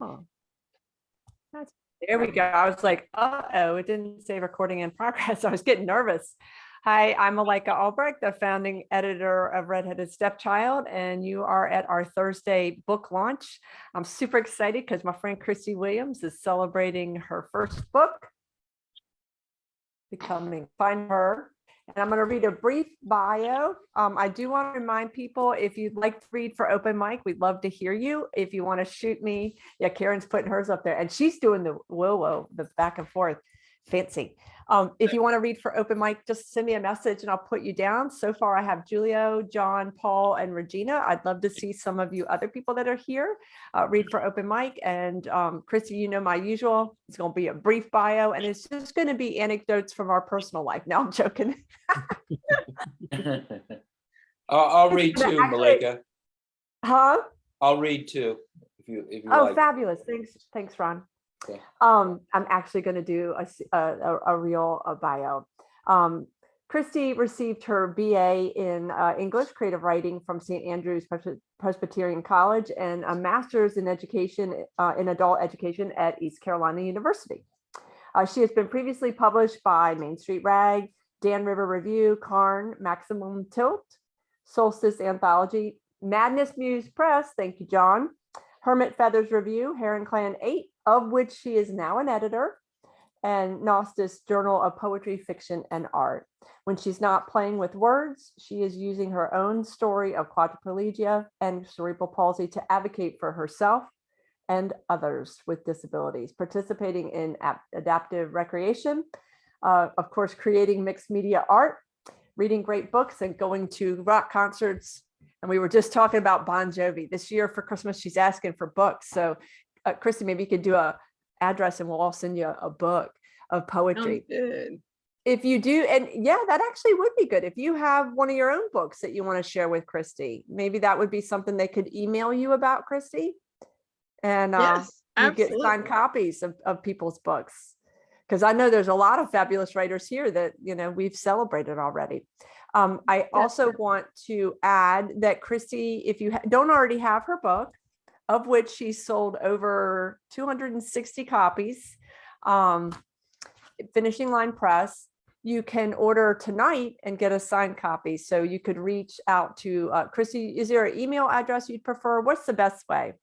Oh, there we go. I was like, uh-oh, it didn't say recording in progress. I was getting nervous. Hi, I'm Malika Albrecht, the founding editor of Redheaded Stepchild, and you are at our Thursday book launch. I'm super excited because my friend Kristie Williams is celebrating her first book, Find Her. And I'm going to read a brief bio. I do want to remind people, if you'd like to read for open mic, we'd love to hear you. If you want to shoot me, yeah, Karen's putting hers up there and she's doing the whoa, the back and forth. Fancy. If you want to read for open mic, just send me a message and I'll put you down. So far, I have Julio, John, Paul, and Regina. I'd love to see some of you other people that are here read for open mic. And Kristie, you know my usual. It's going to be a brief bio, and it's just going to be anecdotes from our personal life. No, I'm joking. I'll read too, Malika. Huh? I'll read too, if you Oh, like. fabulous! Thanks, Ron. Okay. I'm actually going to do a real bio. Kristie received her BA in English creative writing from St. Andrew's Presbyterian College and a master's in education in adult education at East Carolina University. She has been previously published by Main Street Rag, Dan River Review, Cairn, Maximum Tilt, Solstice Anthology, Madness Muse Press, thank you, John, Hermit Feathers Review, Heron Clan 8, of which she is now an editor, and Gnostis Journal of Poetry, Fiction, and Art. When she's not playing with words, she is using her own story of quadriplegia and cerebral palsy to advocate for herself and others with disabilities, participating in adaptive recreation, of course, creating mixed media art, reading great books, and going to rock concerts. And we were just talking about Bon Jovi. This year for Christmas, she's asking for books. So Kristie, maybe you could do a address and we'll all send you a book of poetry. Good. If you do, and yeah, that actually would be good. If you have one of your own books that you want to share with Kristie, maybe that would be something they could email you about, Kristie. And yes, you get signed copies of people's books. Because I know there's a lot of fabulous writers here that, you know, we've celebrated already. I also want to add that Kristie, if you don't already have her book, of which she sold over 260 copies, Finishing Line Press, you can order tonight and get a signed copy. So you could reach out to Kristie. Is there an email address you'd prefer? What's the best way?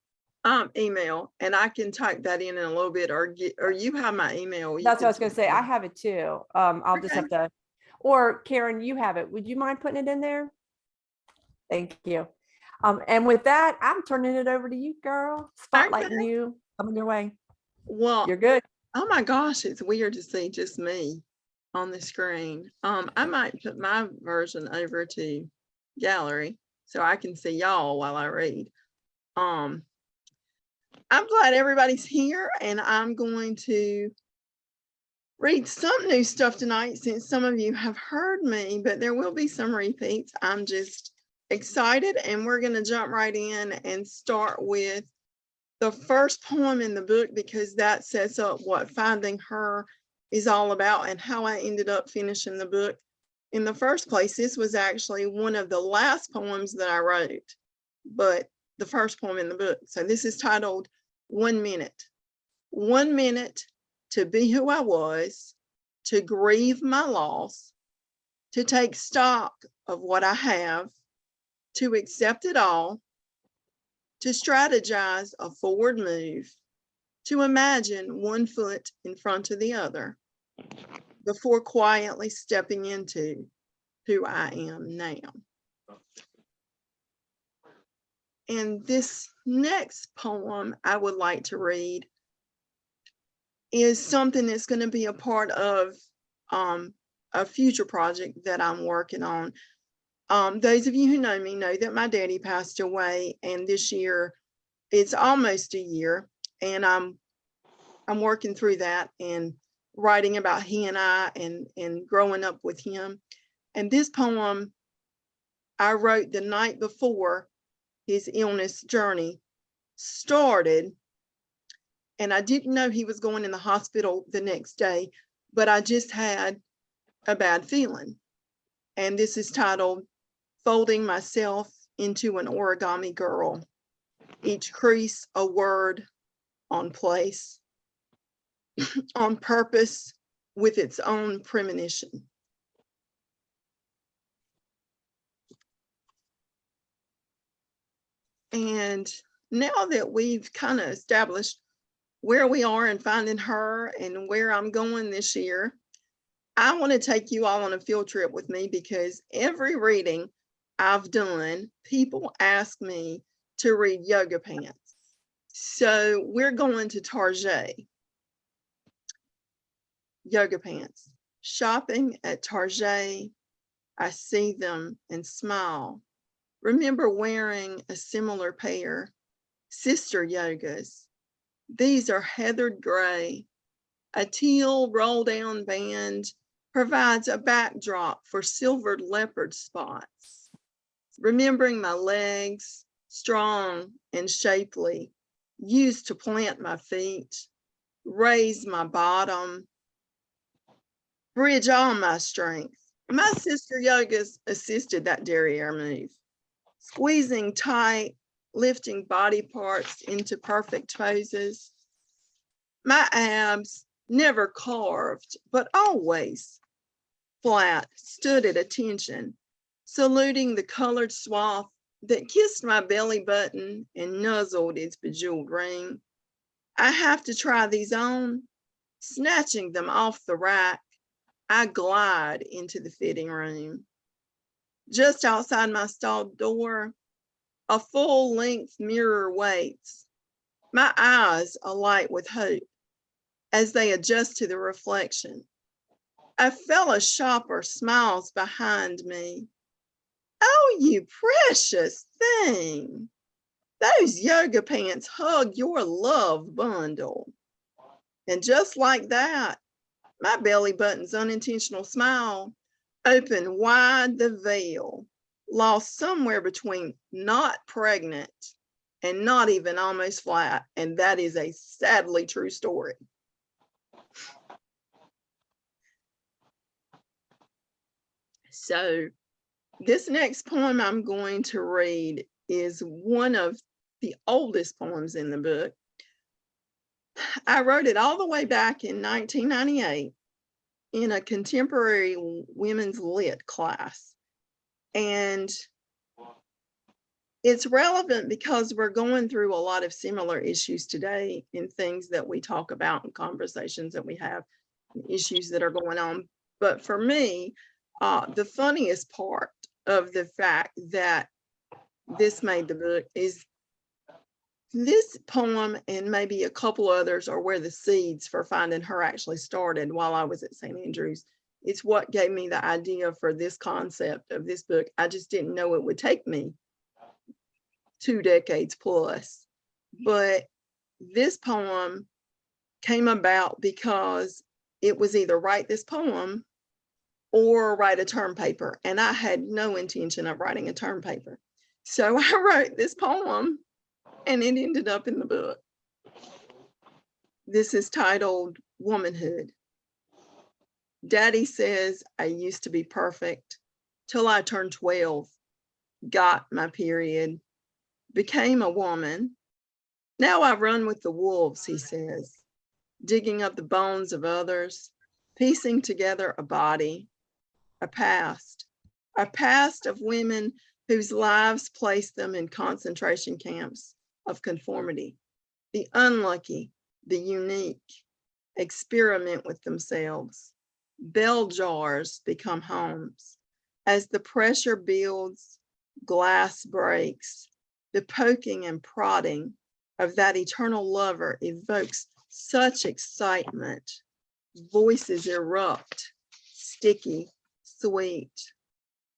Email, and I can type that in a little bit, or you have my email. That's what I was going to say. I have it too. I'll just have to, or Karen, you have it. Would you mind putting it in there? Thank you. And with that, I'm turning it over to you, girl. Spotlighting you. Coming your way. Well, you're good. Oh my gosh, it's weird to see just me on the screen. I might put my version over to gallery so I can see y'all while I read. I'm glad everybody's here, and I'm going to read some new stuff tonight since some of you have heard me, but there will be some repeats. I'm just excited, and we're going to jump right in and start with the first poem in the book, because that sets up what Finding Her is all about and how I ended up finishing the book in the first place. This was actually one of the last poems that I wrote, but the first poem in the book. So this is titled 1 Minute. 1 minute to be who I was, to grieve my loss, to take stock of what I have, to accept it all, to strategize a forward move, to imagine one foot in front of the other, before quietly stepping into who I am now. And this next poem I would like to read is something that's going to be a part of a future project that I'm working on. Those of you who know me know that my daddy passed away, and this year it's almost a year, and I'm working through that and writing about he and I and growing up with him. And this poem I wrote the night before his illness journey started, and I didn't know he was going in the hospital the next day, but I just had a bad feeling. And this is titled Folding Myself into an Origami Girl. Each crease a word on place, on purpose, with its own premonition. And now that we've kind of established where we are in finding her and where I'm going this year, I want to take you all on a field trip with me, because every reading I've done, people ask me to read Yoga Pants. So we're going to Target. Yoga Pants. Shopping at Target, I see them and smile. Remember wearing a similar pair, sister yogas. These are heathered gray. A teal roll-down band provides a backdrop for silvered leopard spots. Remembering my legs, strong and shapely, used to plant my feet, raise my bottom, bridge all my strength. My sister yogas assisted that derriere move, squeezing tight, lifting body parts into perfect poses. My abs, never carved, but always flat, stood at attention, saluting the colored swath that kissed my belly button and nuzzled its bejeweled ring. I have to try these on. Snatching them off the rack, I glide into the fitting room. Just outside my stall door, a full-length mirror waits, my eyes alight with hope as they adjust to the reflection. A fellow shopper smiles behind me. Oh, you precious thing. Those yoga pants hug your love bundle. And just like that, my belly button's unintentional smile opened wide the veil, lost somewhere between not pregnant and not even almost flat. And that is a sadly true story. So this next poem I'm going to read is one of the oldest poems in the book. I wrote it all the way back in 1998 in a contemporary women's lit class. And it's relevant because we're going through a lot of similar issues today in things that we talk about and conversations that we have, issues that are going on. But for me, the funniest part of the fact that this made the book is this poem, and maybe a couple others, are where the seeds for finding her actually started while I was at St. Andrews. It's what gave me the idea for this concept of this book. I just didn't know it would take me 2 decades plus. But this poem came about because it was either write this poem or write a term paper. And I had no intention of writing a term paper. So I wrote this poem and it ended up in the book. This is titled Womanhood. Daddy says I used to be perfect till I turned 12, got my period, became a woman. Now I run with the wolves, he says, digging up the bones of others, piecing together a body, a past of women whose lives placed them in concentration camps of conformity. The unlucky, the unique, experiment with themselves. Bell jars become homes. As the pressure builds, glass breaks. The poking and prodding of that eternal lover evokes such excitement. Voices erupt, sticky, sweet.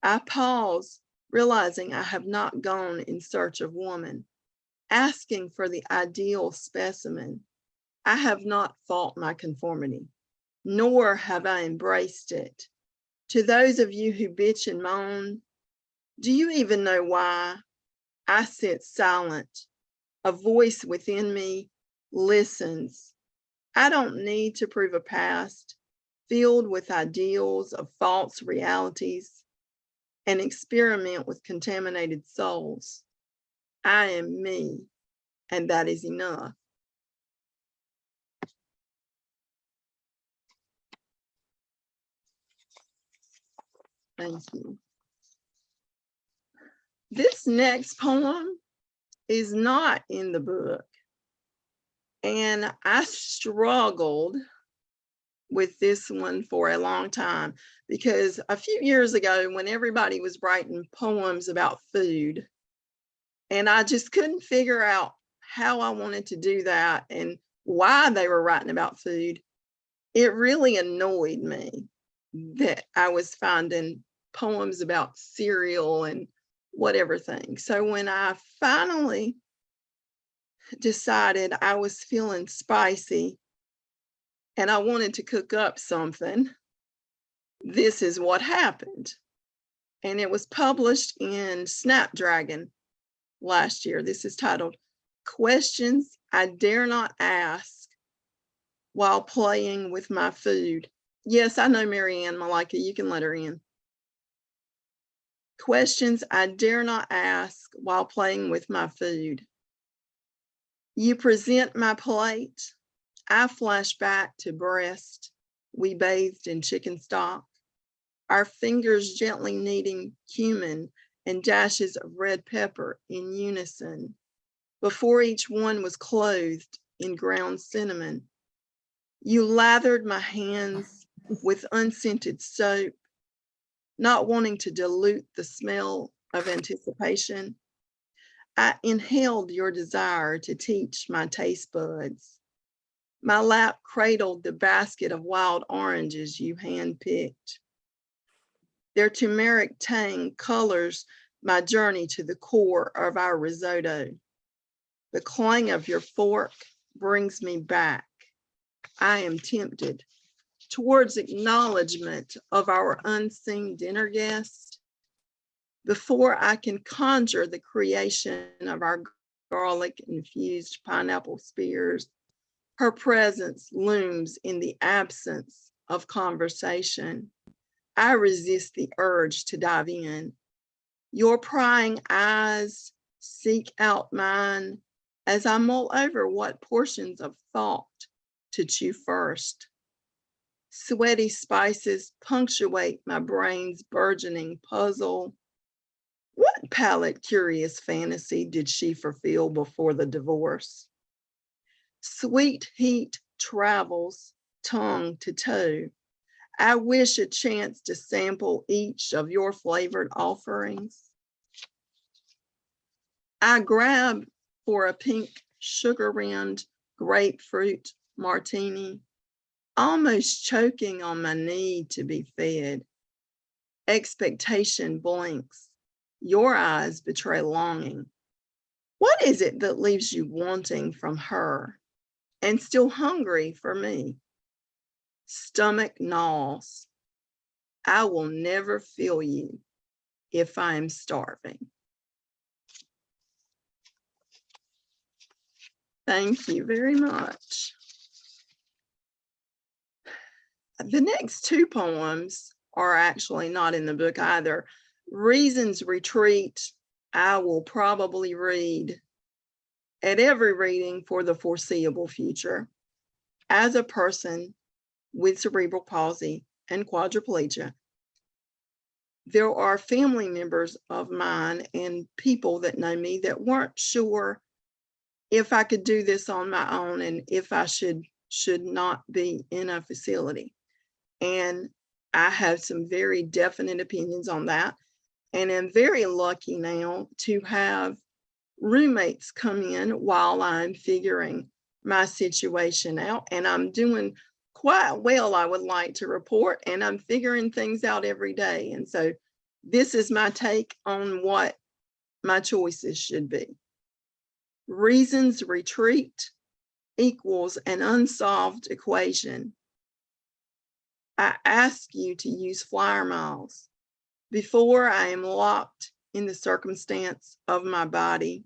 I pause, realizing I have not gone in search of woman, asking for the ideal specimen. I have not fought my conformity, nor have I embraced it. To those of you who bitch and moan, do you even know why? I sit silent. A voice within me listens. I don't need to prove a past filled with ideals of false realities and experiment with contaminated souls. I am me, and that is enough. Thank you. This next poem is not in the book. And I struggled with this one for a long time because a few years ago, when everybody was writing poems about food, and I just couldn't figure out how I wanted to do that and why they were writing about food, it really annoyed me that I was finding poems about cereal and whatever thing. So when I finally decided I was feeling spicy and I wanted to cook up something, this is what happened. And it was published in Snapdragon last year. This is titled Questions I Dare Not Ask While Playing with My Food. Yes, I know Marianne Malika, you can let her in. Questions I dare not ask while playing with my food. You present my plate. I flash back to breast. We bathed in chicken stock. Our fingers gently kneading cumin and dashes of red pepper in unison. Before each one was clothed in ground cinnamon. You lathered my hands with unscented soap, not wanting to dilute the smell of anticipation. I inhaled your desire to teach my taste buds. My lap cradled the basket of wild oranges you handpicked. Their turmeric tang colors my journey to the core of our risotto. The clang of your fork brings me back. I am tempted towards acknowledgement of our unseen dinner guest before I can conjure the creation of our garlic-infused pineapple spears. Her presence looms in the absence of conversation. I resist the urge to dive in. Your prying eyes seek out mine as I mull over what portions of thought to chew first. Sweaty spices punctuate my brain's burgeoning puzzle. What palate-curious fantasy did she fulfill before the divorce? Sweet heat travels tongue to toe. I wish a chance to sample each of your flavored offerings. I grab for a pink sugar-rimmed grapefruit martini, almost choking on my need to be fed. Expectation blinks. Your eyes betray longing. What is it that leaves you wanting from her and still hungry for me? Stomach gnaws. I will never feel you if I am starving. Thank you very much. The next two poems are actually not in the book either. Reasons Retreat, I will probably read at every reading for the foreseeable future. As a person with cerebral palsy and quadriplegia, there are family members of mine and people that know me that weren't sure if I could do this on my own and if I should not be in a facility. And I have some very definite opinions on that. And I'm very lucky now to have roommates come in while I'm figuring my situation out. And I'm doing quite well, I would like to report, and I'm figuring things out every day. And so this is my take on what my choices should be. Reasons Retreat equals an unsolved equation. I ask you to use flyer miles before I am locked in the circumstance of my body,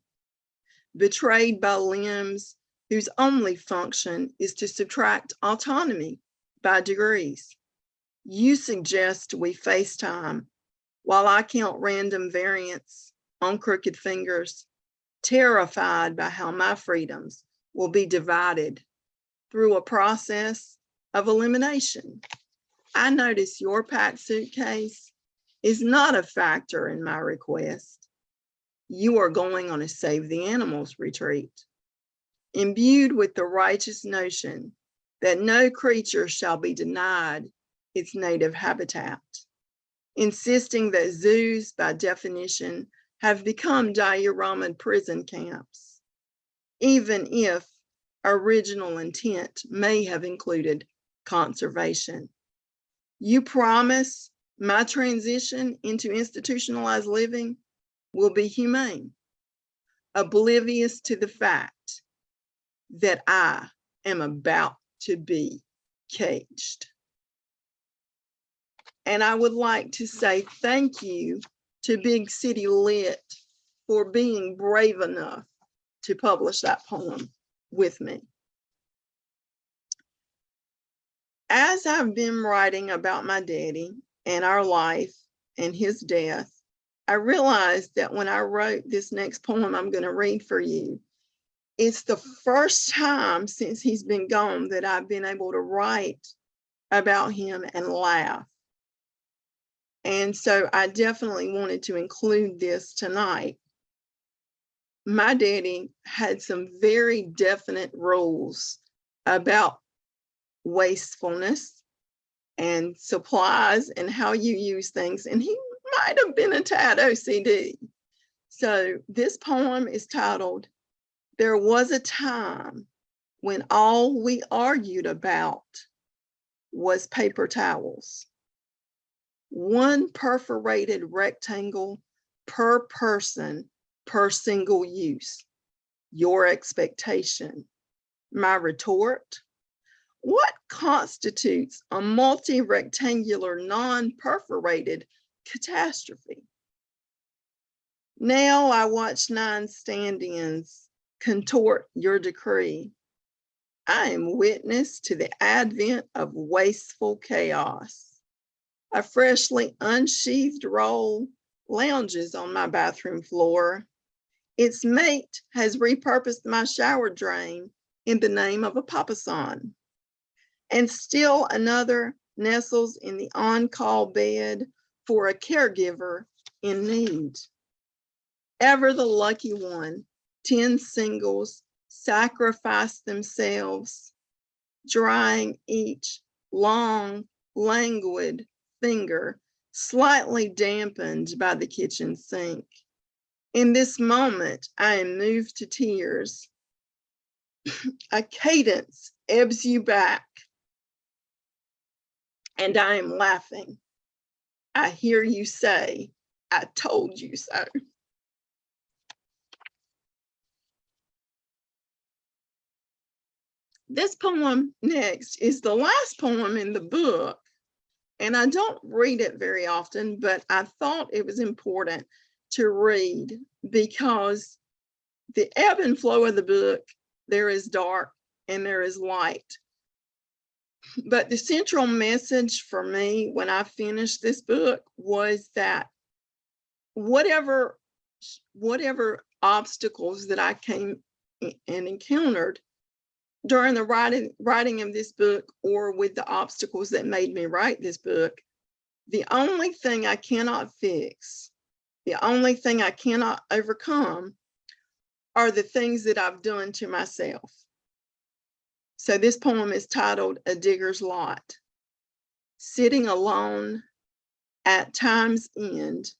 betrayed by limbs whose only function is to subtract autonomy by degrees. You suggest we FaceTime while I count random variants on crooked fingers, terrified by how my freedoms will be divided through a process of elimination. I notice your packed suitcase is not a factor in my request. You are going on a Save the Animals retreat, imbued with the righteous notion that no creature shall be denied its native habitat, insisting that zoos, by definition, have become diorama prison camps, even if original intent may have included conservation. You promise my transition into institutionalized living will be humane, oblivious to the fact that I am about to be caged. And I would like to say thank you to Big City Lit for being brave enough to publish that poem with me. As I've been writing about my daddy and our life and his death, I realized that when I wrote this next poem I'm going to read for you, it's the first time since he's been gone that I've been able to write about him and laugh. And so I definitely wanted to include this tonight. My daddy had some very definite rules about wastefulness and supplies and how you use things, and he might have been a tad OCD. So this poem is titled, "There Was a Time When All We Argued About Was Paper Towels. One perforated rectangle per person per single use. Your expectation." My retort: what constitutes a multi-rectangular, non-perforated catastrophe? Now I watch 9 stand-ins contort your decree. I am witness to the advent of wasteful chaos. A freshly unsheathed roll lounges on my bathroom floor. Its mate has repurposed my shower drain in the name of a papasan. And still another nestles in the on-call bed for a caregiver in need. Ever the lucky one, 10 singles sacrifice themselves, drying each long, languid finger, slightly dampened by the kitchen sink. In this moment, I am moved to tears. A cadence ebbs you back, and I am laughing. I hear you say, "I told you so." This poem next is the last poem in the book, and I don't read it very often, but I thought it was important to read because the ebb and flow of the book, there is dark and there is light. But the central message for me when I finished this book was that whatever obstacles that I came and encountered during the writing of this book, or with the obstacles that made me write this book, the only thing I cannot fix, the only thing I cannot overcome are the things that I've done to myself. So this poem is titled "A Digger's Lot." Sitting alone at time's end,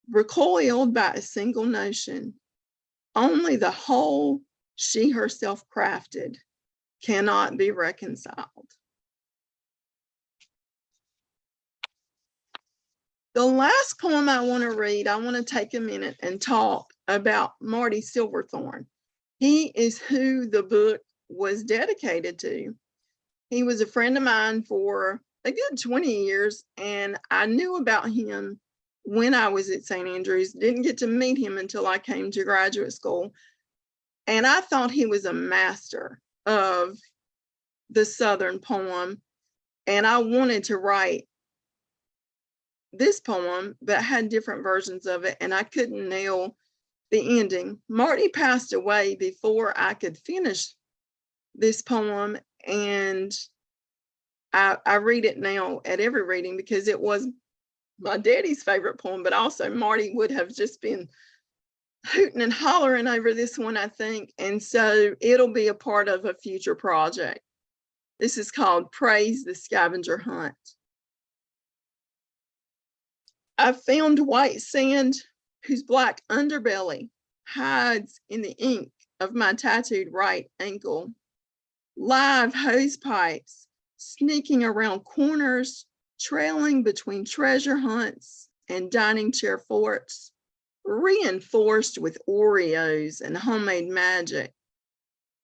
recoiled by a single notion, only the whole she herself crafted cannot be reconciled. The last poem I want to read, I want to take a minute and talk about Marty Silverthorne. He is who the book was dedicated to. He was a friend of mine for a good 20 years, and I knew about him when I was at St. Andrews. Didn't get to meet him until I came to graduate school. And I thought he was a master of the Southern poem. And I wanted to write this poem, but had different versions of it, and I couldn't nail the ending. Marty passed away before I could finish this poem, and I read it now at every reading because it was my daddy's favorite poem, but also Marty would have just been hooting and hollering over this one, I think. And so it'll be a part of a future project. This is called Praise the Scavenger Hunt. I found white sand whose black underbelly hides in the ink of my tattooed right ankle. Live hose pipes sneaking around corners, trailing between treasure hunts and dining chair forts, reinforced with Oreos and homemade magic.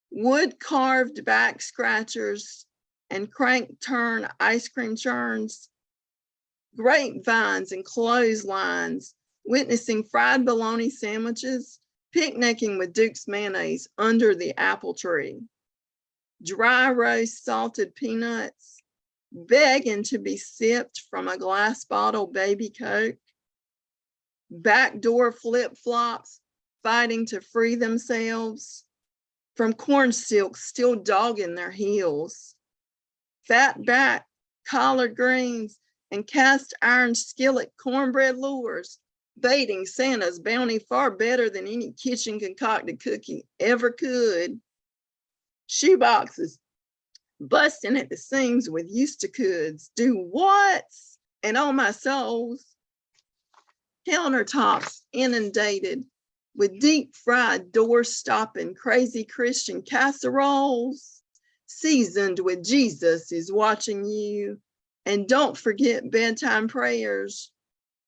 Wood carved back scratchers and crank turn ice cream churns, grapevines and clotheslines, witnessing fried bologna sandwiches, picnicking with Duke's mayonnaise under the apple tree, dry roast salted peanuts, begging to be sipped from a glass bottle baby Coke, backdoor flip-flops fighting to free themselves from corn silks still dogging their heels, fat back collard greens and cast iron skillet cornbread lures, baiting Santa's bounty far better than any kitchen concocted cookie ever could. Shoeboxes busting at the seams with used to coulds, do whats, and on my souls, countertops inundated with deep fried door-stopping crazy Christian casseroles, seasoned with Jesus is watching you, and don't forget bedtime prayers,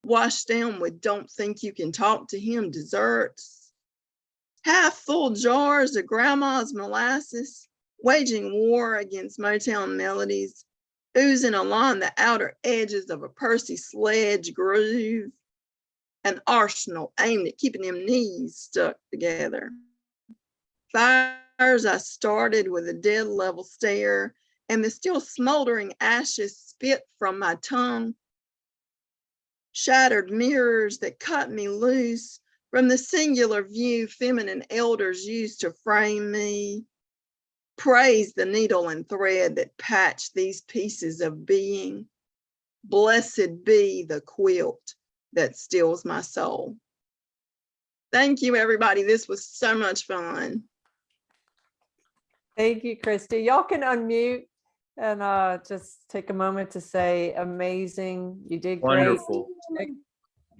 washed down with don't think you can talk to him desserts, half full jars of grandma's molasses, waging war against Motown melodies, oozing along the outer edges of a Percy Sledge groove, an arsenal aimed at keeping them knees stuck together. Fires I started with a dead level stare, and the still smoldering ashes spit from my tongue. Shattered mirrors that cut me loose from the singular view feminine elders used to frame me. Praise the needle and thread that patch these pieces of being. Blessed be the quilt that stills my soul. Thank you, everybody. This was so much fun. Thank you, Kristie. Y'all can unmute and just take a moment to say amazing. You did great. Wonderful. Thank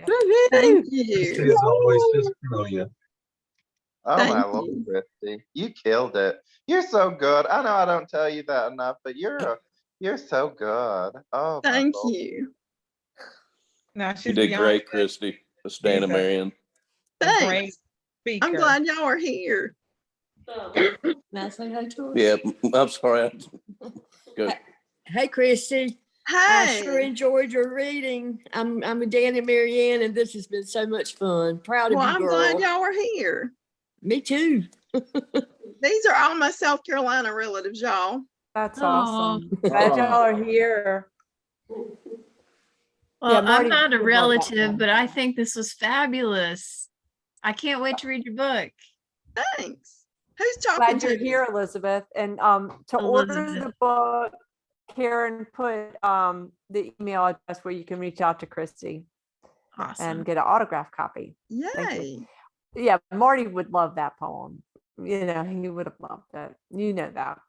Kristie you. is always just brilliant. Oh Thank my Lord, you. Kristie, you killed it. You're so good. I know I don't tell you that enough, but you're so good. Oh, my Thank Lord. you. No, You she's did beyond great, Kristie. Let's Dana She's a- Marion. a great Thanks. speaker. I'm glad y'all are here. Yeah, I'm sorry. Good. Hey, Kristie. I sure Hey, enjoyed your reading. I'm with Dan and Marianne, and this has been so much fun. Proud well, of you, I'm girl. glad y'all are here. Me too. These are all my South Carolina relatives, y'all. That's Aw. awesome. Glad y'all are here. Well, Yeah, I'm Marty not a would love that relative, one. but I think this was fabulous. I can't wait to read your book. Thanks. Who's talking Glad to you're me? here, Elizabeth. And to order Elizabeth. the book, Karen put the email address where you can reach out to Kristie Awesome. and get an autograph copy. Thank Yay. you. Yeah, Marty would love that poem. You know, he would have loved it. You know that.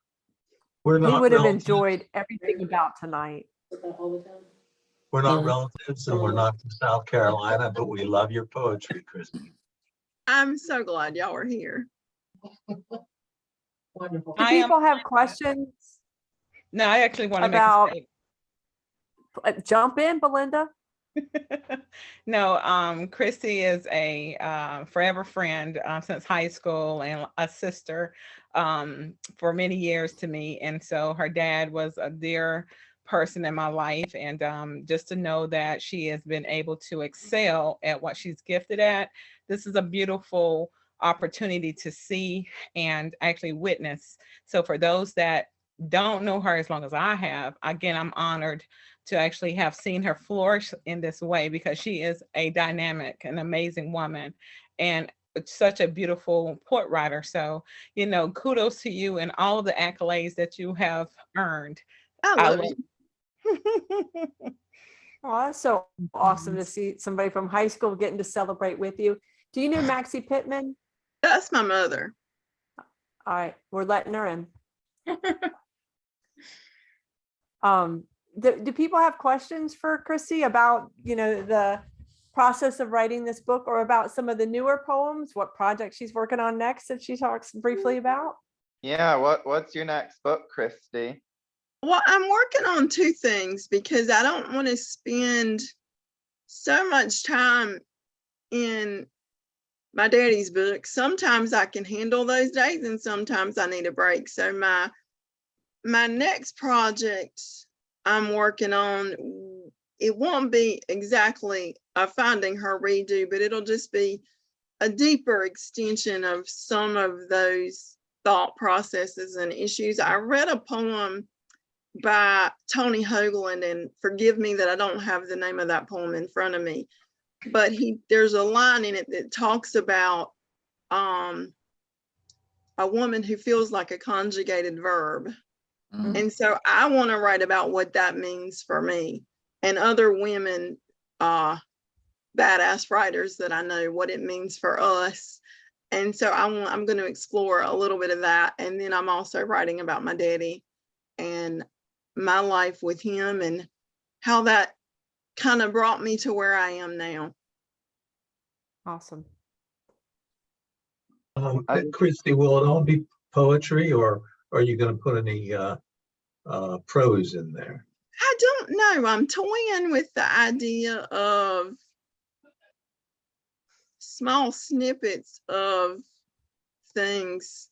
We're He not would have relatives. enjoyed everything about tonight. We're not relatives and we're not from South Carolina, but we love your poetry, Kristie. I'm so glad y'all are here. Do I am- people have questions? No, I actually want to About- make a Jump in, Belinda. statement. No, Kristie is a forever friend since high school and a sister for many years to me. And so her dad was a dear person in my life. And just to know that she has been able to excel at what she's gifted at, this is a beautiful opportunity to see and actually witness. So for those that don't know her as long as I have, again, I'm honored to actually have seen her flourish in this way, because she is a dynamic and amazing woman and such a beautiful poet writer. So, you know, kudos to you and all of the accolades that you have earned. I I love love- you. Oh, that's so awesome to see somebody from high school getting to celebrate with you. Do you know Maxie Pittman? That's my mother. All right, we're letting her in. Do people have questions for Kristie about, the process of writing this book, or about some of the newer poems, what project she's working on next that she talks briefly about? Yeah, what's your next book, Kristie? Well, I'm working on two things because I don't want to spend so much time in my daddy's book. Sometimes I can handle those days and sometimes I need a break. So my next project I'm working on, it won't be exactly a Finding Her redo, but it'll just be a deeper extension of some of those thought processes and issues. I read a poem by Tony Hoagland, and forgive me that I don't have the name of that poem in front of me, but there's a line in it that talks about a woman who feels like a conjugated verb. And so I want to write about what that means for me and other women, badass writers that I know, what it means for us. And so I'm going to explore a little bit of that. And then I'm also writing about my daddy and my life with him and how that kind of brought me to where I am now. Awesome. Kristie, will it all be poetry, or are you going to put any prose in there? I don't know. I'm toying with the idea of small snippets of things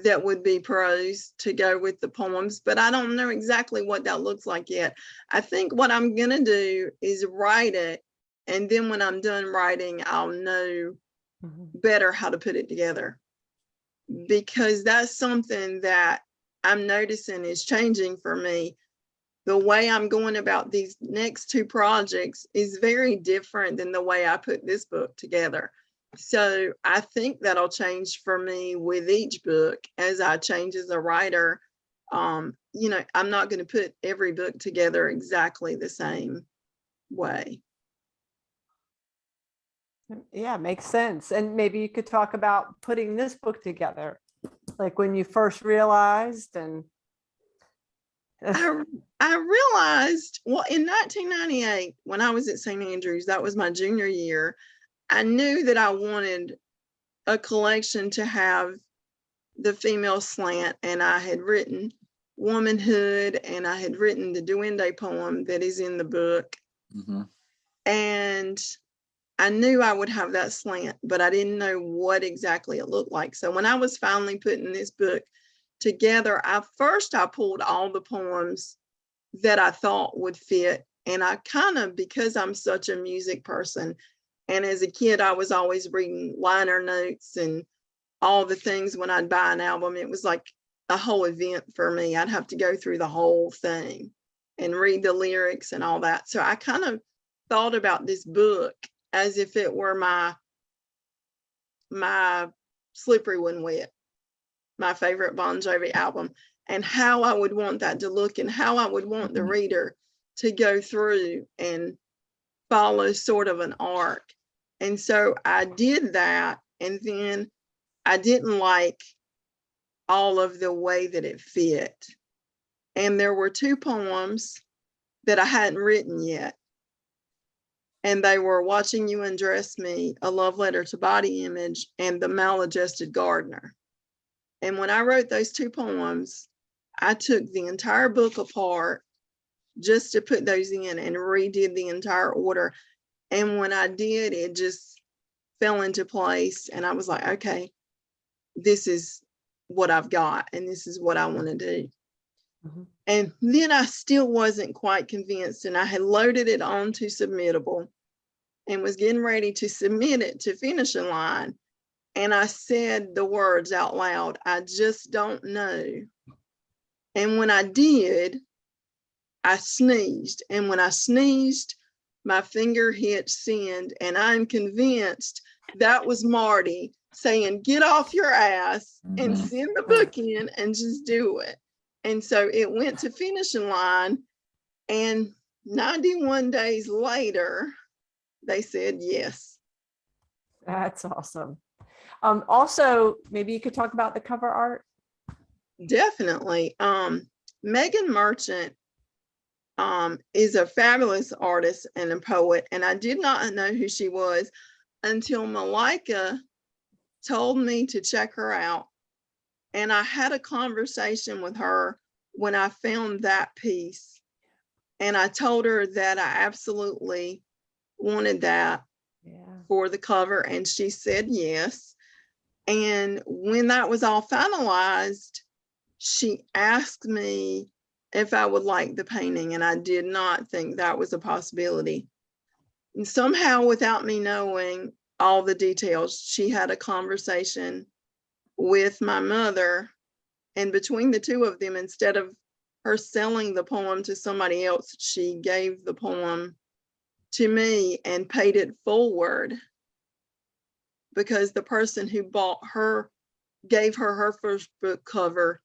that would be prose to go with the poems, but I don't know exactly what that looks like yet. I think what I'm going to do is write it, and then when I'm done writing, I'll know better how to put it together, because that's something that I'm noticing is changing for me. The way I'm going about these next two projects is very different than the way I put this book together. So I think that'll change for me with each book as I change as a writer. I'm not going to put every book together exactly the same way. Yeah, makes sense. And maybe you could talk about putting this book together, like when you first realized. And I realized, well, in 1998, when I was at St. Andrews, that was my junior year, I knew that I wanted a collection to have the female slant, and I had written Womanhood, and I had written the Duende poem that is in the book. And I knew I would have that slant, but I didn't know what exactly it looked like. So when I was finally putting this book together, I pulled all the poems that I thought would fit. And I kind of, because I'm such a music person, and as a kid, I was always reading liner notes and all the things when I'd buy an album. It was like a whole event for me. I'd have to go through the whole thing and read the lyrics and all that. So I kind of thought about this book as if it were my Slippery When Wet, my favorite Bon Jovi album, and how I would want that to look and how I would want the reader to go through and follow sort of an arc. And so I did that, and then I didn't like all of the way that it fit. And there were two poems that I hadn't written yet. And they were Watching You Undress Me, A Love Letter to Body Image, and The Maladjusted Gardener. And when I wrote those two poems, I took the entire book apart just to put those in and redid the entire order. And when I did, it just fell into place. And I was like, okay, this is what I've got, and this is what I want to do. And then I still wasn't quite convinced, and I had loaded it onto Submittable and was getting ready to submit it to Finishing Line. And I said the words out loud, I just don't know. And when I did, I sneezed. And when I sneezed, my finger hit send. And I'm convinced that was Marty saying, get off your ass and send the book in and just do it. And so it went to Finishing Line, and 91 days later, they said yes. That's awesome. Also, maybe you could talk about the cover art. Definitely. Megan Merchant is a fabulous artist and a poet, and I did not know who she was until Malika told me to check her out. And I had a conversation with her when I found that piece. And I told her that I absolutely wanted that for the cover, and she said yes. And when that was all finalized, she asked me if I would like the painting, and I did not think that was a possibility. And somehow, without me knowing all the details, she had a conversation with my mother, and between the two of them, instead of her selling the poem to somebody else, she gave the poem to me and paid it forward, because the person who bought her, gave her her first book cover,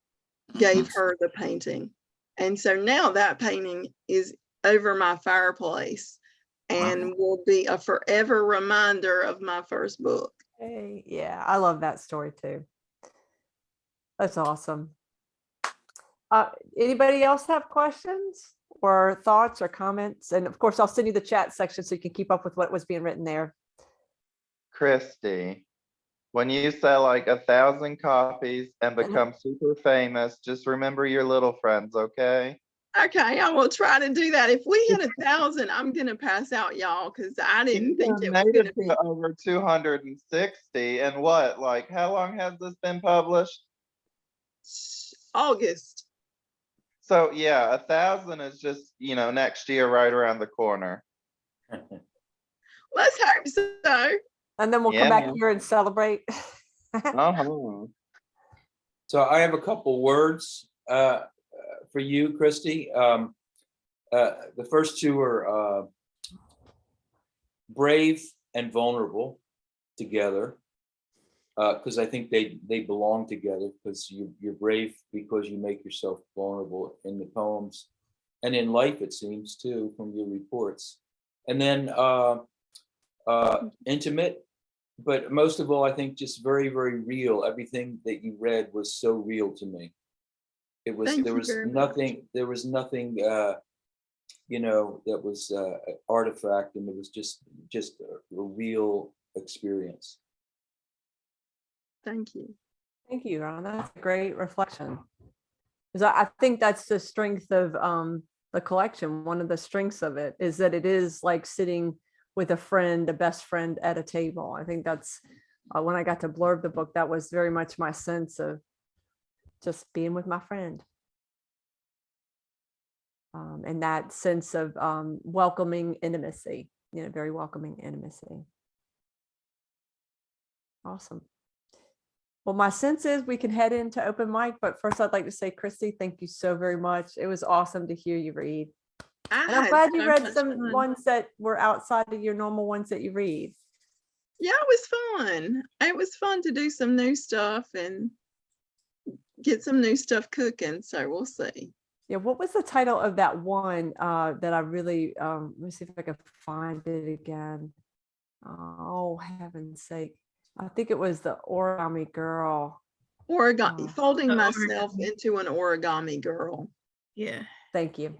gave her the painting. And so now that painting is over my fireplace and will be a forever reminder of my first book. Hey, yeah, I love that story too. That's awesome. Anybody else have questions or thoughts or comments? And of course, I'll send you the chat section so you can keep up with what was being written there. Kristie, when you sell like 1,000 copies and become super famous, just remember your little friends, okay? Okay, I will try to do that. If we hit 1,000, I'm gonna pass out, y'all, because I didn't think it was made gonna it be to over 260. And what, like, how long has this been published? August. So yeah, 1,000 is just, next year right around the corner. Let's hope so. And then we'll come back here and celebrate. Uh-huh. So I have a couple words for you, Kristie. The first two are brave and vulnerable together, because I think they belong together, because you're brave because you make yourself vulnerable in the poems and in life, it seems, too, from your reports. And then intimate, but most of all, I think just very, very real. Everything that you read was so real to me. It was, there was nothing that was an artifact, and it was just a real experience. Thank you. Thank you, Ron. That's a great reflection. Because I think that's the strength of the collection. One of the strengths of it is that it is like sitting with a friend, a best friend at a table. I think that's when I got to blurb the book, that was very much my sense of just being with my friend. And that sense of welcoming intimacy, very welcoming intimacy. Awesome. Well, my sense is we can head into open mic, but first I'd like to say, Kristie, thank you so very much. It was awesome to hear you read. And I'm glad you read some ones that were outside of your normal ones that you read. Yeah, it was fun. It was fun to do some new stuff and get some new stuff cooking. So we'll see. Yeah, what was the title of that one that I really, let me see if I can find it again. Oh, heaven's sake. I think it was the Origami Girl. Origami, folding myself into an origami girl. Yeah. Thank you.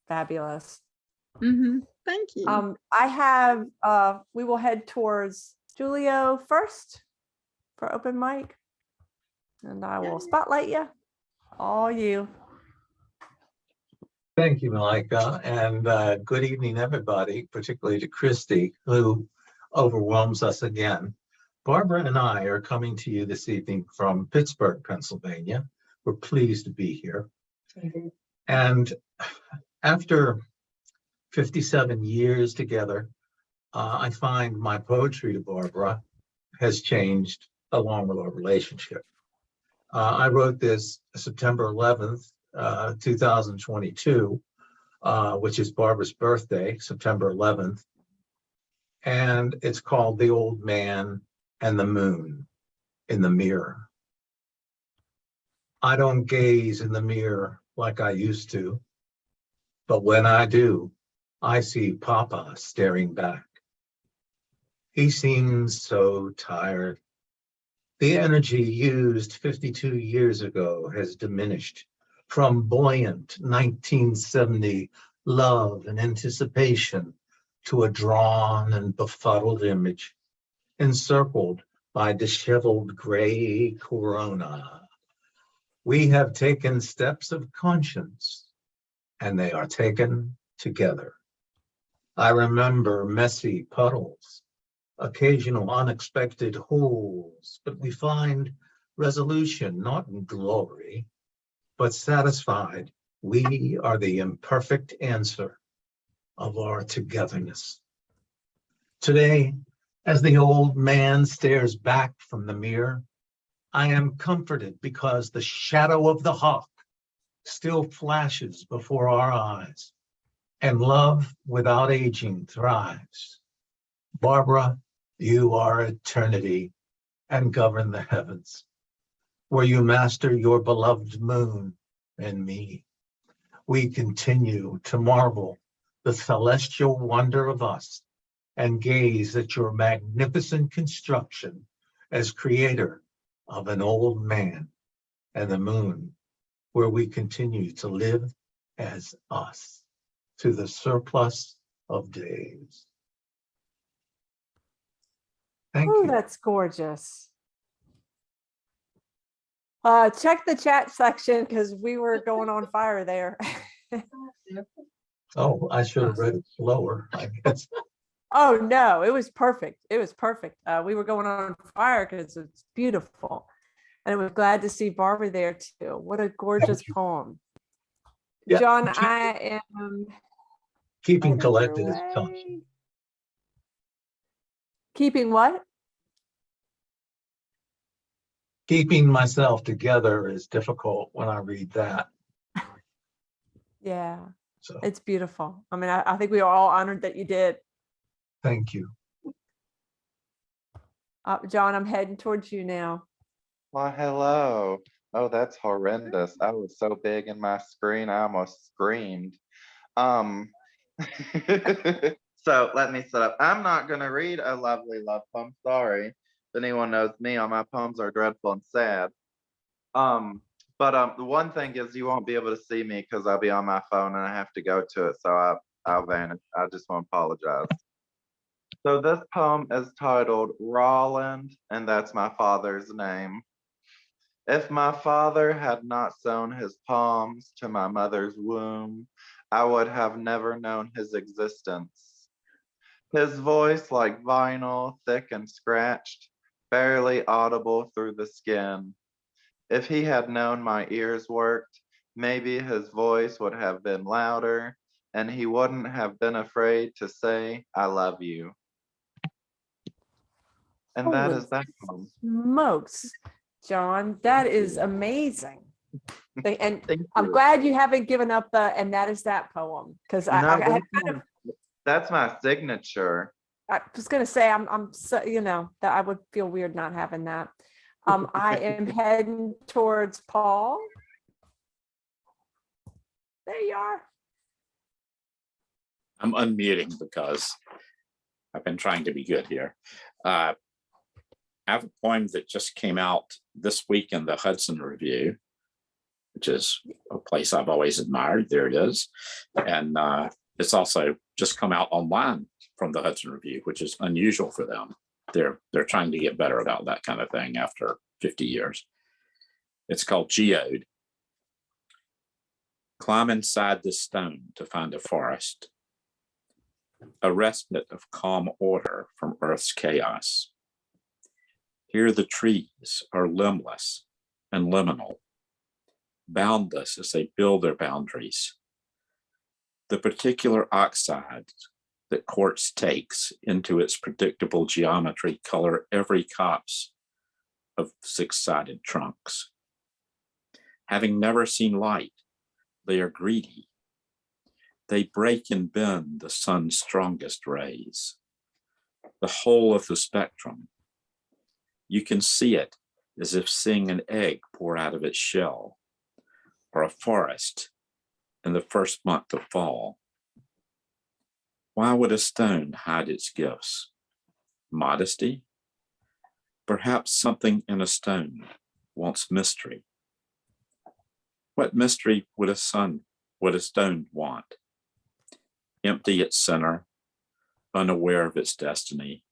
Fabulous. Thank you. I have, we will head towards Julio first for open mic. And I will spotlight you. All you. Thank you, Malika, and good evening, everybody, particularly to Kristie, who overwhelms us again. Barbara and I are coming to you this evening from Pittsburgh, Pennsylvania. We're pleased to be here. And after 57 years together, I find my poetry to Barbara has changed along with our relationship. I wrote this September 11th, 2022, which is Barbara's birthday, September 11th. And it's called The Old Man and the Moon in the Mirror. I don't gaze in the mirror like I used to, but when I do, I see Papa staring back. He seems so tired. The energy used 52 years ago has diminished from buoyant 1970 love and anticipation to a drawn and befuddled image, encircled by disheveled gray corona. We have taken steps of conscience, and they are taken together. I remember messy puddles, occasional unexpected holes, but we find resolution not in glory, but satisfied we are the imperfect answer of our togetherness. Today, as the old man stares back from the mirror, I am comforted because the shadow of the hawk still flashes before our eyes, and love without aging thrives. Barbara, you are eternity and govern the heavens, where you master your beloved moon and me. We continue to marvel the celestial wonder of us and gaze at your magnificent construction as creator of an old man and the moon, where we continue to live as us to the surplus of days. Thank Oh, you. that's gorgeous. Check the chat section because we were going on fire there. Oh, I should have read it slower, I guess. Oh no, it was perfect. It was perfect. We were going on fire because it's beautiful. And I was glad to see Barbara there too. What a gorgeous poem. Yeah, John, I am keeping right collected is tough. underway. Keeping what? Keeping myself together is difficult when I read that. Yeah, So it's beautiful. I mean, I think we are all honored that you did. thank you. John, I'm heading towards you now. Why, hello. Oh, that's horrendous. I was so big in my screen, I almost screamed. So let me set up. I'm not gonna read a lovely love poem, sorry. If anyone knows me, all my poems are dreadful and sad. But the one thing is you won't be able to see me because I'll be on my phone and I have to go to it, so I'll vanish. I just want to apologize. So this poem is titled Roland, and that's my father's name. If my father had not sewn his palms to my mother's womb, I would have never known his existence. His voice like vinyl, thick and scratched, barely audible through the skin. If he had known my ears worked, maybe his voice would have been louder, and he wouldn't have been afraid to say, I love you. And that Holy is that poem. smokes, John, that is amazing. And Thank I'm you. glad you haven't given up the "and that is that" poem because No, I had kind of, that's my signature. I was going to say I'm so, you know, that I would feel weird not having that. I am heading towards Paul. There you are. I'm unmuting because I've been trying to be good here. I have a poem that just came out this week in the Hudson Review, which is a place I've always admired. There it is. And it's also just come out online from the Hudson Review, which is unusual for them. They're trying to get better about that kind of thing after 50 years. It's called Geode. Climb inside the stone to find a forest, a respite of calm order from Earth's chaos. Here the trees are limbless and liminal, boundless as they build their boundaries. The particular oxides that quartz takes into its predictable geometry color every copse of six-sided trunks. Having never seen light, they are greedy. They break and bend the sun's strongest rays. The whole of the spectrum. You can see it as if seeing an egg pour out of its shell, or a forest in the first month of fall. Why would a stone hide its gifts? Modesty? Perhaps something in a stone wants mystery. What mystery would a stone want? Empty its center, unaware of its destiny,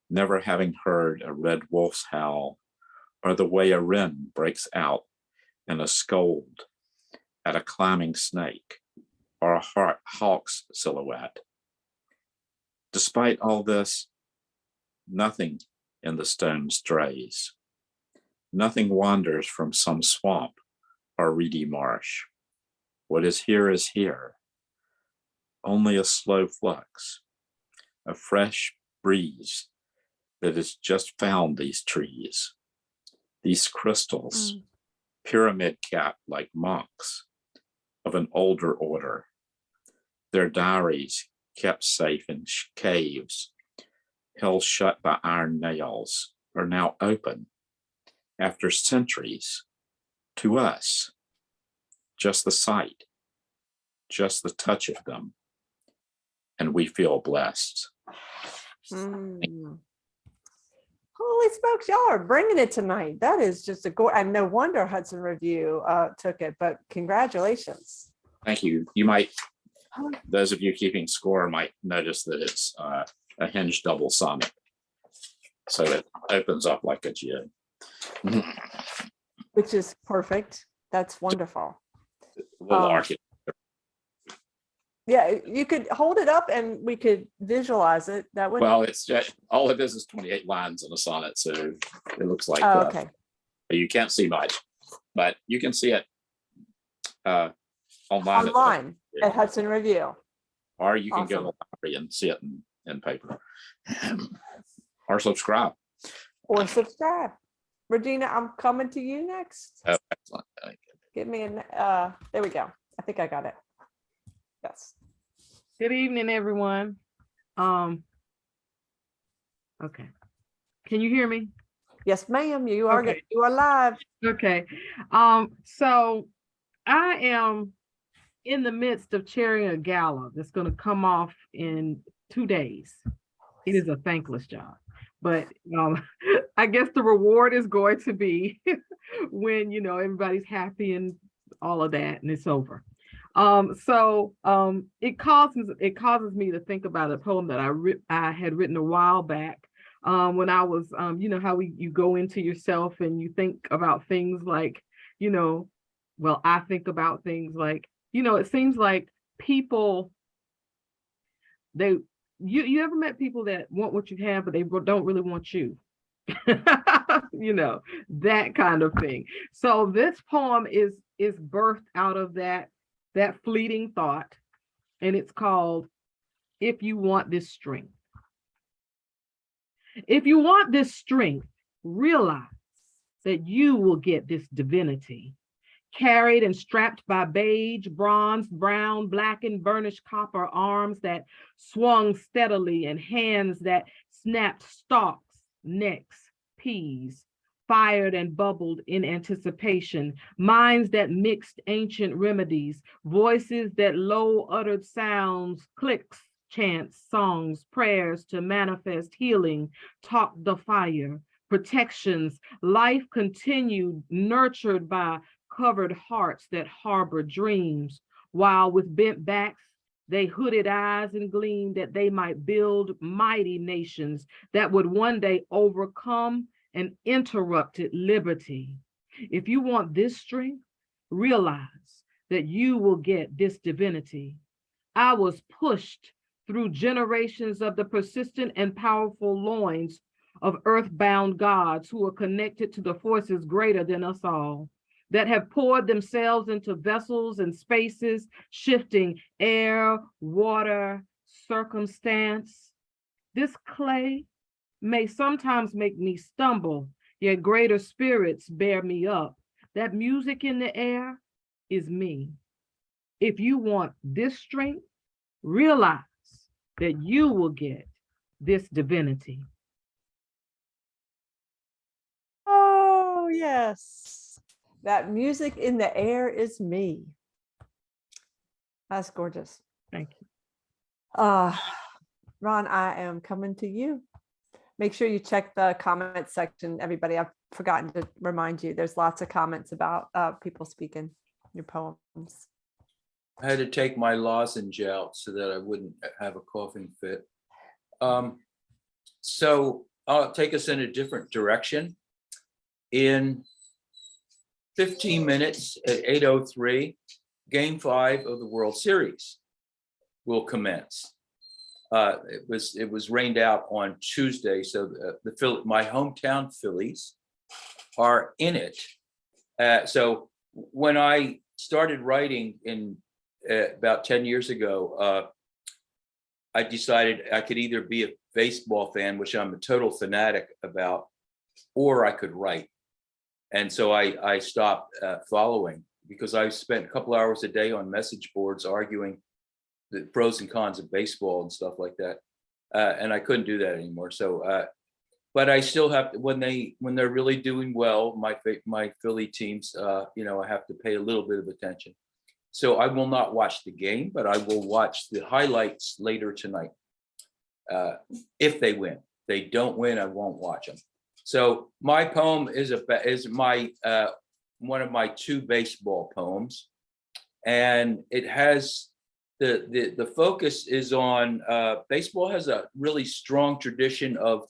never having heard a red wolf's howl, or the way a wren breaks out in a scold at a climbing snake, or a hawk's silhouette. Despite all this, nothing in the stone strays. Nothing wanders from some swamp or reedy marsh. What is here, only a slow flux, a fresh breeze that has just found these trees, these crystals, pyramid cat like monks of an older order, their diaries kept safe in caves, held shut by iron nails, are now open after centuries to us. Just the sight, just the touch of them, and we feel blessed. Holy smokes, y'all are bringing it tonight. That is just and no wonder Hudson Review took it, but congratulations. Thank you. You might, those of you keeping score might notice that it's a hinged double sonnet. So it opens up like a G. Which is perfect. That's wonderful. Little architecture. Yeah, you could hold it up and we could visualize it. That would. Well, it's just, all it is 28 lines in a sonnet, so it looks like. Oh, okay. You can't see much, but you can see it online. Online at Hudson Review. Or you can go to the library and see it in paper. Or subscribe. Or subscribe. Regina, I'm coming to you next. Oh, excellent. Give me there we go. I think I got it. Yes. Good evening, everyone. Okay. Can you hear me? Yes, ma'am. You are Okay. You are live. Okay. So I am in the midst of chairing a gala that's going to come off in 2 days. It is a thankless job, but I guess the reward is going to be when everybody's happy and all of that, and it's over. It causes me to think about a poem that I had written a while back when I was how you go into yourself and you think about things like I think about things like it seems like people you ever met people that want what you have but they don't really want you. That kind of thing. So this poem is birthed out of that fleeting thought, and it's called If You Want This Strength. If you want this strength, realize that you will get this divinity, carried and strapped by beige, bronze, brown, black, and burnished copper arms that swung steadily, and hands that snapped stalks, necks, peas, fired and bubbled in anticipation, minds that mixed ancient remedies, voices that low uttered sounds, clicks, chants, songs, prayers to manifest healing, talked the fire, protections, life continued, nurtured by covered hearts that harbor dreams, while with bent backs, they hooded eyes and gleamed that they might build mighty nations that would one day overcome an interrupted liberty. If you want this strength, realize that you will get this divinity. I was pushed through generations of the persistent and powerful loins of earthbound gods who are connected to the forces greater than us all, that have poured themselves into vessels and spaces, shifting air, water, circumstance. This clay may sometimes make me stumble, yet greater spirits bear me up. That music in the air is me. If you want this strength, realize that you will get this divinity. Oh, yes. That music in the air is me. That's gorgeous. Thank you. Ron, I am coming to you. Make sure you check the comment section, everybody. I've forgotten to remind you, there's lots of comments about people speaking your poems. I had to take my lozenge out so that I wouldn't have a coughing fit. So I'll take us in a different direction. In 15 minutes at 8:03, Game 5 of the World Series will commence. It was rained out on Tuesday, so my hometown Phillies are in it. So when I started writing in about 10 years ago, I decided I could either be a baseball fan, which I'm a total fanatic about, or I could write. And so I stopped following, because I spent a couple hours a day on message boards arguing the pros and cons of baseball and stuff like that. And I couldn't do that anymore. So, but I still have to, when they're really doing well, my Philly teams, you know, I have to pay a little bit of attention. So I will not watch the game, but I will watch the highlights later tonight. If they win. If they don't win, I won't watch them. So my poem is my one of my 2 baseball poems, and it has the focus is on baseball has a really strong tradition of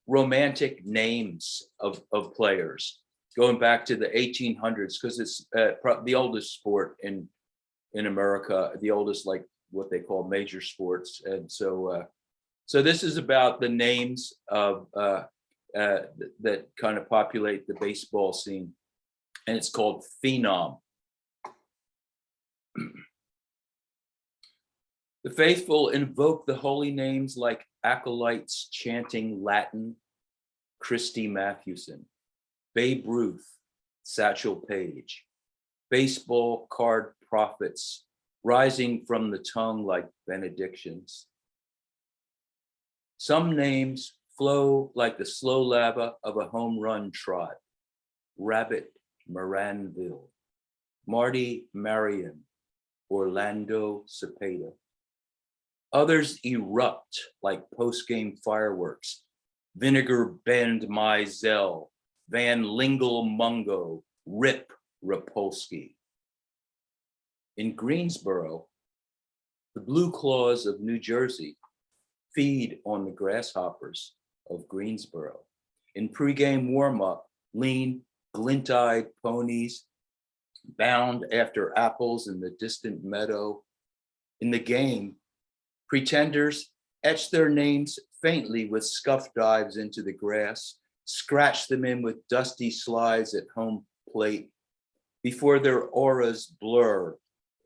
romantic names of players going back to the 1800s, because it's the oldest sport in America, the oldest, like what they call major sports. And so so this is about the names of that kind of populate the baseball scene, and it's called Phenom. The faithful invoke the holy names like acolytes chanting Latin: Christy Mathewson, Babe Ruth, Satchel Paige, baseball card prophets rising from the tongue like benedictions. Some names flow like the slow lava of a home run trot: Rabbit Moranville, Marty Marion, Orlando Cepeda. Others erupt like post-game fireworks: Vinegar Bend Mizell, Van Lingle Mungo, Rip Rapolsky. In Greensboro, the Blue Claws of New Jersey feed on the grasshoppers of Greensboro. In pregame warm-up, lean, glint-eyed ponies bound after apples in the distant meadow. In the game, pretenders etch their names faintly with scuff dives into the grass, scratch them in with dusty slides at home plate, before their auras blur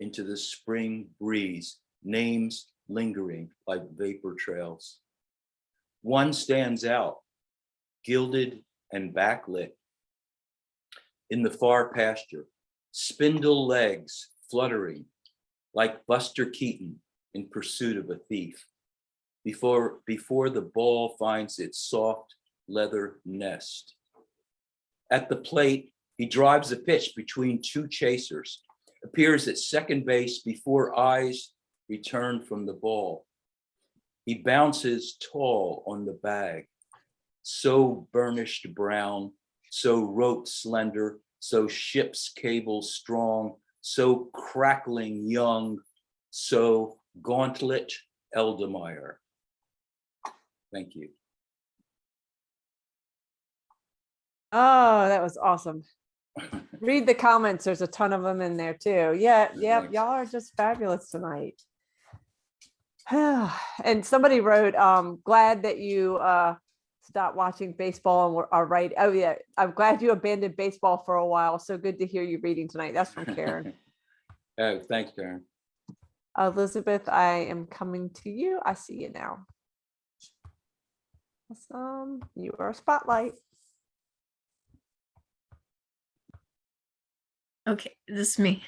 into the spring breeze, names lingering like vapor trails. One stands out, gilded and backlit. In the far pasture, spindle legs fluttering like Buster Keaton in pursuit of a thief, before the ball finds its soft leather nest. At the plate, he drives a pitch between 2 chasers, appears at second base before eyes return from the ball. He bounces tall on the bag, so burnished brown, so rope slender, so ship's cable strong, so crackling young, so gauntlet Eldemeyer. Thank you. Oh, that was awesome. Read the comments. There's a ton of them in there too. Yeah, Thanks. y'all are just fabulous tonight. And somebody wrote, glad that you stopped watching baseball and are right. Oh yeah, I'm glad you abandoned baseball for a while. So good to hear you reading tonight. That's from Cairn. Oh, thanks, Karen. Elizabeth, I am coming to you. I see you now. Awesome. You are a spotlight. Okay, this is me.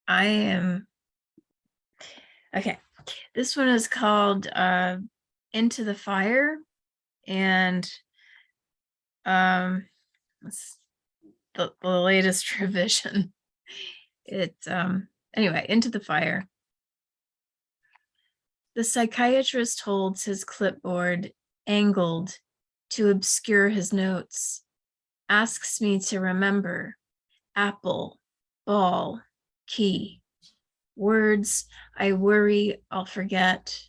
I am okay. This one is called Into the Fire, and it's the latest revision. It Anyway, into the fire. The psychiatrist holds his clipboard angled to obscure his notes, asks me to remember apple, ball, key. Words I worry I'll forget,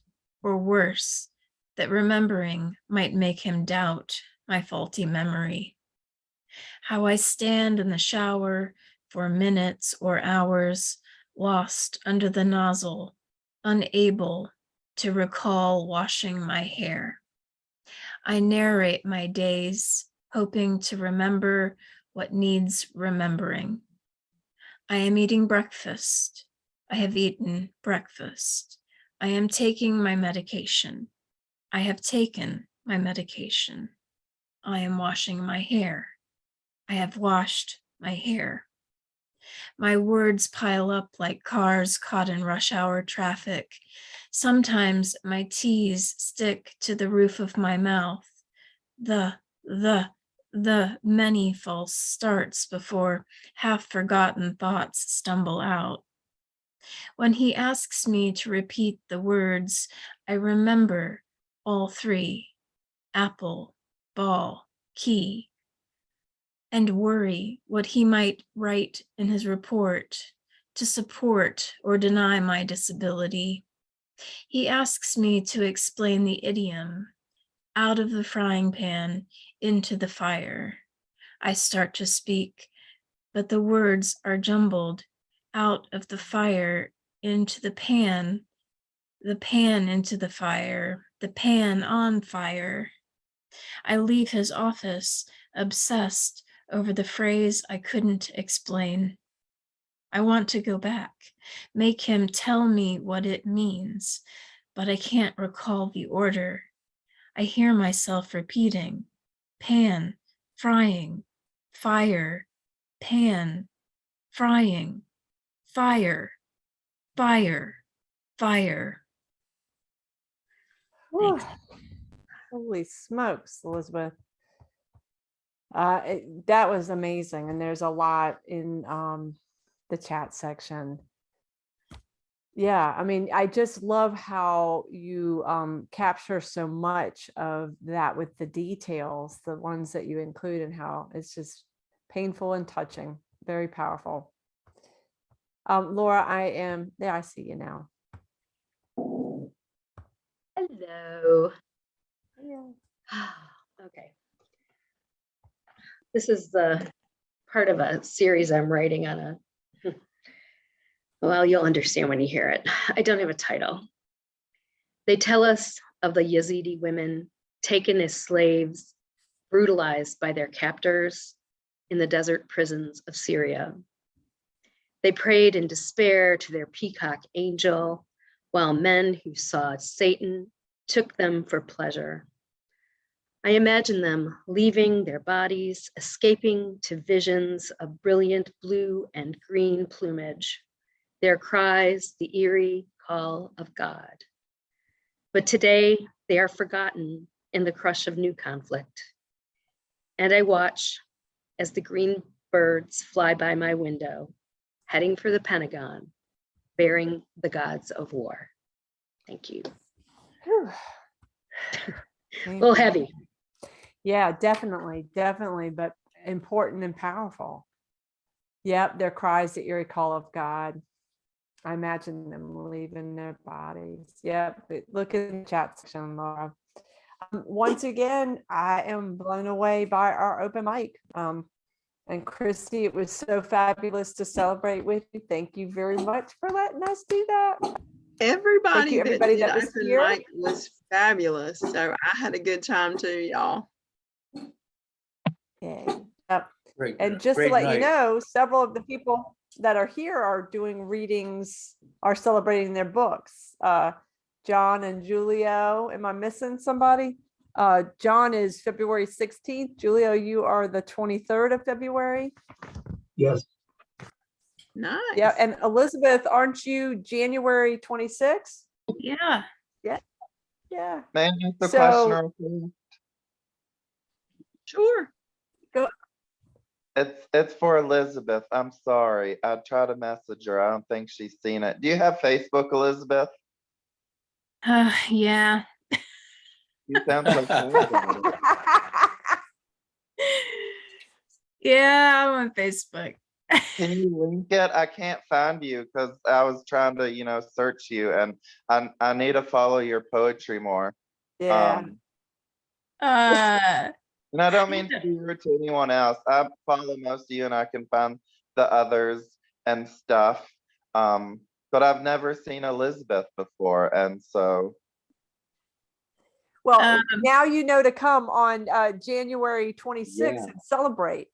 or worse, that remembering might make him doubt my faulty memory. How I stand in the shower for minutes or hours, lost under the nozzle, unable to recall washing my hair. I narrate my days, hoping to remember what needs remembering. I am eating breakfast. I have eaten breakfast. I am taking my medication. I have taken my medication. I am washing my hair. I have washed my hair. My words pile up like cars caught in rush hour traffic. Sometimes my T's stick to the roof of my mouth. The many false starts before half-forgotten thoughts stumble out. When he asks me to repeat the words, I remember all three: apple, ball, key, and worry what he might write in his report to support or deny my disability. He asks me to explain the idiom, out of the frying pan into the fire. I start to speak, but the words are jumbled. Out of the fire into the pan into the fire, the pan on fire. I leave his office, obsessed over the phrase I couldn't explain. I want to go back, make him tell me what it means, but I can't recall the order. I hear myself repeating, pan, frying, fire, pan, frying, fire, fire, fire. Whew. Holy smokes, Elizabeth. That was amazing. And there's a lot in the chat section. Yeah, I mean, I just love how you capture so much of that with the details, the ones that you include, and how it's just painful and touching, very powerful. Laura, I see you now. Hello. Yeah. Okay. This is the part of a series I'm writing on a, well, you'll understand when you hear it. I don't have a title. They tell us of the Yazidi women taken as slaves, brutalized by their captors in the desert prisons of Syria. They prayed in despair to their peacock angel, while men who saw Satan took them for pleasure. I imagine them leaving their bodies, escaping to visions of brilliant blue and green plumage, their cries the eerie call of God. But today they are forgotten in the crush of new conflict. And I watch as the green birds fly by my window, heading for the Pentagon, bearing the gods of war. Thank you. A little heavy. Yeah, definitely, but important and powerful. Yep, their cries, the eerie call of God. I imagine them leaving their bodies. Yep, look in the chat section, Laura. Once again, I am blown away by our open mic. And Kristie, it was so fabulous to celebrate with you. Thank you very much for letting us do that. Everybody that was open here. mic was fabulous. So I had a good time too, y'all. Okay. Yep. Great, And just to great let you night. know, several of the people that are here are doing readings, are celebrating their books. John and Julio, am I missing somebody? John is February 16th. Julio, you are the 23rd of February. Yes. Nice. Yeah, and Elizabeth, aren't you January 26th? Yeah. Yeah. May I ask the So- question real quick? Sure. Go. It's for Elizabeth. I'm sorry. I tried to message her. I don't think she's seen it. Do you have Facebook, Elizabeth? Yeah. You sound so sad about it. Yeah, I'm on Facebook. Can you link it? I can't find you because I was trying to, search you, and I need to follow your poetry more. Yeah. And I don't mean to be rude to anyone else. I follow most of you, and I can find the others and stuff. But I've never seen Elizabeth before, and so. Well, now you know to come on January 26th Yeah. and celebrate.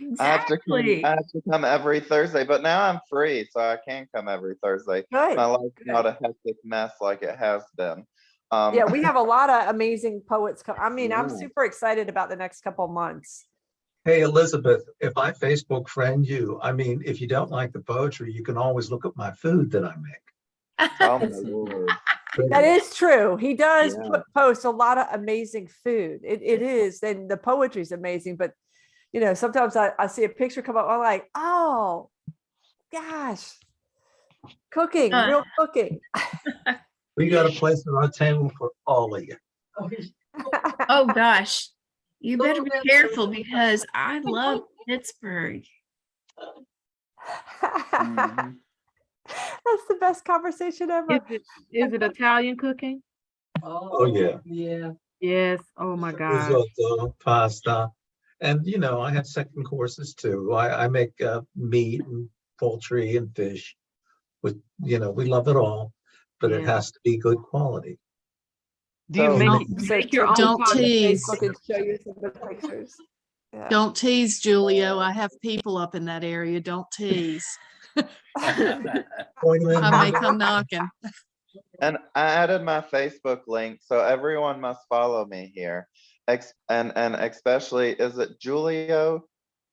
Exactly. I have to come every Thursday, but now I'm free, so I can come every Thursday. Good. My life's not a hectic mess like it has been. Yeah, we have a lot of amazing poets. I'm Yeah. super excited about the next couple of months. Hey, Elizabeth, if I Facebook friend you, I mean, if you don't like the poetry, you can always look at my food that I make. Oh my Lord. That is true. He does Yeah. post a lot of amazing food. It is, and the poetry is amazing. But sometimes I see a picture come up, I'm like, oh gosh, cooking, real cooking. We got a place on our table for all of you. Oh gosh, you better be careful because I love Pittsburgh. Mhm. That's the best conversation ever. Is it Italian cooking? Oh, yeah. Yes. Oh my God. Risotto, pasta. And, I have second courses too. I make meat and poultry and fish. We love it all, but it Yeah. has to be good quality. Do you make your own Don't pasta? tease. Facebook and show you some good pictures. Yeah. Don't tease, Julio. I have people up in that area. Don't tease. I may come knocking. And I added my Facebook link, so everyone must follow me here. And especially, is it Julio?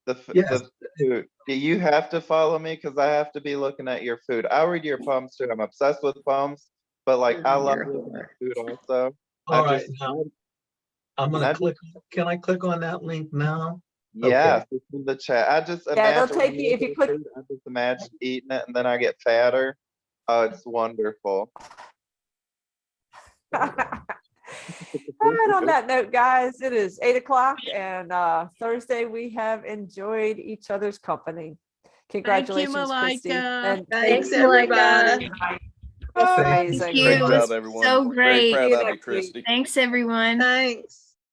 Yes. The food. Do you have to follow me? Because I have to be looking at your food. I'll read your poems too. I'm obsessed with poems, but I love looking at food also. All right, now I'm gonna click. Can I click on that link now? Yes, it's in the chat. I just Yeah, imagine they'll take you if you click. I just imagine eating it and then I get fatter. Oh, it's wonderful. All right, on that note, guys, it is 8 o'clock and Thursday we have enjoyed each other's company. Congratulations, Kristie. Malika. And Thanks, everybody. That's Thank amazing. you. Great It was job, everyone. so Very great. proud of you, Next week. Kristie. Thanks, everyone. Thanks.